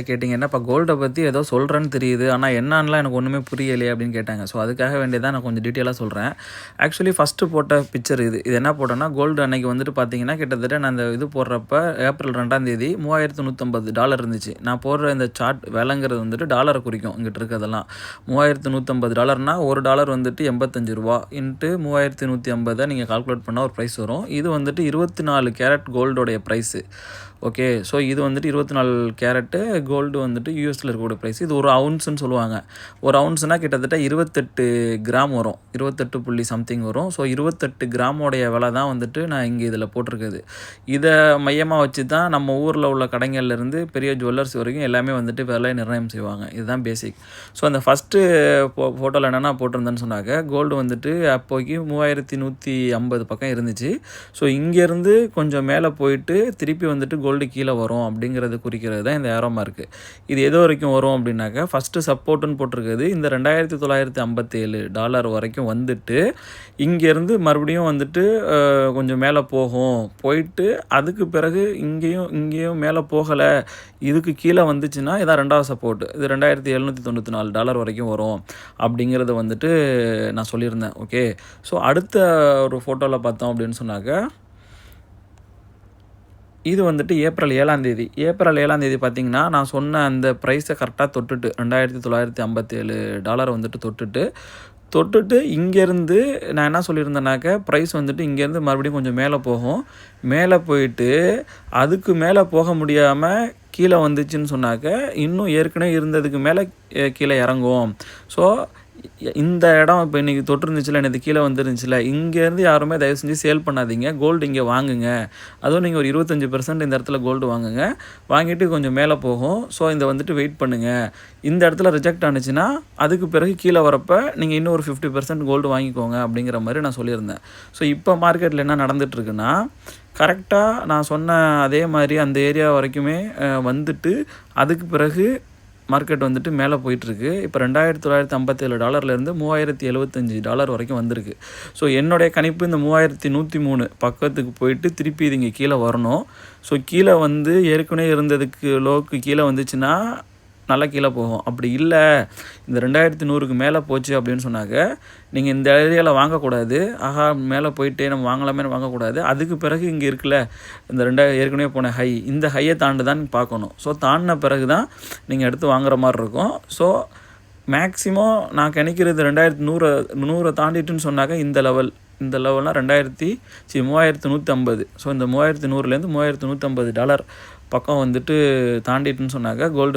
கேட்டிங்க. "என்னப்பா கோல்ட பத்தி ஏதோ சொல்றேன்னு தெரியுது. ஆனா என்னான்லாம் எனக்கு ஒண்ணுமே புரியலையே" அப்படின்னு கேட்டாங்க. ஸோ அதுக்காக வேண்டி தான் நான் கொஞ்சம் டீட்டெயிலா சொல்றேன். ஆக்சுவலி ஃபர்ஸ்ட்டு போட்ட பிக்சர் இது. இது என்ன போட்டேன்னா, கோல்டு அன்னைக்கு வந்துட்டு பார்த்தீங்கன்னா, கிட்டத்தட்ட நான் இந்த இது போடுறப்ப ஏப்ரல் 2ஆம் தேதி $3150 இருந்துச்சு. நான் போடுற இந்த சார்ட் விலைங்கிறது வந்துட்டு டாலர குறிக்கும். இங்கிட்டு இருக்கிறதெல்லாம். $3150னா $1 வந்துட்டு ரூ. 85 இன்ட்டு 3150 நீங்க கால்குலேட் பண்ணா ஒரு பிரைஸ் வரும். இது வந்துட்டு 24 கேரட் கோல்டோடைய பிரைஸு. ஓகே. ஸோ இது வந்துட்டு 24 கேரட்டு கோல்டு வந்துட்டு யூஎஸ்ல இருக்கக்கூடிய பிரைஸ். இது ஒரு அவுன்ஸ்ன்னு சொல்லுவாங்க. ஒரு அவுன்ஸ்னா கிட்டத்தட்ட 28 கிராம் வரும். 28 புள்ளி சம்திங் வரும். ஸோ 28 கிராமோடைய விலை தான் வந்துட்டு நான் இங்கே இதில் போட்டிருக்குது. இதை மையமாக வச்சு தான் நம்ம ஊரில் உள்ள கடைகள்லேருந்து பெரிய ஜுவல்லர்ஸ் வரைக்கும் எல்லாமே வந்துட்டு விலை நிர்ணயம் செய்வாங்க. இதுதான் பேசிக். ஸோ அந்த ஃபஸ்ட்டு ஃபோட்டோவில் என்னென்ன போட்டிருந்தேன்னு சொன்னாக்க, கோல்டு வந்துட்டு அப்போதைக்கு 3150 பக்கம் இருந்துச்சு. ஸோ இங்கேருந்து கொஞ்சம் மேலே போயிட்டு திருப்பி வந்துட்டு கோல்டு கீழே வரும் அப்படிங்கிறது குறிக்கிறது தான் இந்த ஏரோ மார்க்கு. இது எது வரைக்கும் வரும் அப்படின்னாக்கா, ஃபஸ்ட்டு சப்போர்ட்டுன்னு போட்டிருக்குது இந்த $2957 வரைக்கும் வந்துட்டு, இங்கேருந்து மறுபடியும் வந்துட்டு கொஞ்சம் மேலே போகும். போயிட்டு அதுக்கு பிறகு இங்கேயும் மேலே போகலை, இதுக்கு கீழே வந்துச்சுன்னா இதான் 2வது சப்போர்ட். இது $2794 வரைக்கும் வரும் அப்படிங்கிறத வந்துட்டு நான் சொல்லியிருந்தேன். ஓகே. ஸோ அடுத்த ஒரு ஃபோட்டோவில் பார்த்தோம் அப்படின்னு சொன்னாக்க, இது வந்துட்டு ஏப்ரல் 7ஆம் தேதி. ஏப்ரல் 7ஆம் தேதி பார்த்தீங்கன்னா, நான் சொன்ன அந்த ப்ரைஸை கரெக்டாக தொட்டுட்டு $2957 வந்துட்டு தொட்டுட்டு இங்கேருந்து நான் என்ன சொல்லியிருந்தேனாக்க, ப்ரைஸ் வந்துட்டு இங்கேருந்து மறுபடியும் கொஞ்சம் மேலே போகும். மேலே போயிட்டு அதுக்கு மேலே போக முடியாமல் கீழே வந்துச்சுன்னு சொன்னாக்க, இன்னும் ஏற்கனவே இருந்ததுக்கு மேலே கீழே இறங்கும். ஸோ இந்த இடம் இப்போ இன்றைக்கி தொட்டிருந்துச்சுல, நேற்று கீழே வந்துருந்துச்சுல, இங்கேருந்து யாருமே தயவு செஞ்சு சேல் பண்ணாதீங்க. கோல்டு இங்கே வாங்குங்க. அதுவும் நீங்கள் ஒரு 25% இந்த இடத்துல கோல்டு வாங்குங்க. வாங்கிட்டு கொஞ்சம் மேலே போகும். ஸோ இந்த வந்துட்டு வெயிட் பண்ணுங்கள். இந்த இடத்துல ரிஜெக்ட் ஆனுச்சுன்னா அதுக்கு பிறகு கீழே வரப்போ நீங்கள் இன்னும் ஒரு 50% கோல்டு வாங்கிக்கோங்க அப்படிங்கிற மாதிரி நான் சொல்லியிருந்தேன். ஸோ இப்போ மார்க்கெட்டில் என்ன நடந்துகிட்ருக்குன்னா, கரெக்டாக நான் சொன்ன அதே மாதிரி அந்த ஏரியா வரைக்குமே வந்துட்டு அதுக்கு பிறகு மார்க்கெட் வந்துட்டு மேலே போயிட்டுருக்கு. இப்போ $2957 $3075 வரைக்கும் வந்திருக்கு. ஸோ என்னுடைய கணிப்பு இந்த 3103 பக்கத்துக்கு போயிட்டு திருப்பி இது இங்கே கீழே வரணும். ஸோ கீழே வந்து ஏற்கனவே இருந்ததுக்கு லோக்கு கீழே வந்துச்சுன்னா நல்லா கீழே போகும். அப்படி இல்லை, இந்த 2100க்கு மேலே போச்சு அப்படின்னு சொன்னாக்க, நீங்கள் இந்த ஏரியாவில் வாங்கக்கூடாது. ஆஹா மேலே போயிட்டே நம்ம வாங்கலாமேன்னு வாங்கக்கூடாது. அதுக்கு பிறகு இங்கே இருக்குல்ல இந்த ஏற்கனவே போன ஹை, இந்த ஹையை தாண்டு தான் பார்க்கணும். ஸோ தாண்டின பிறகு தான் நீங்கள் எடுத்து வாங்குற மாதிரி இருக்கும். ஸோ மேக்ஸிமம் நான் கணிக்கிறது 2100 தாண்டிட்டுன்னு சொன்னாக்க இந்த லெவல்னால் 3150. ஸோ இந்த $3100லேருந்து $3150 பக்கம் வந்துட்டு தாண்டிட்டுன்னு சொன்னாக்க கோல்டு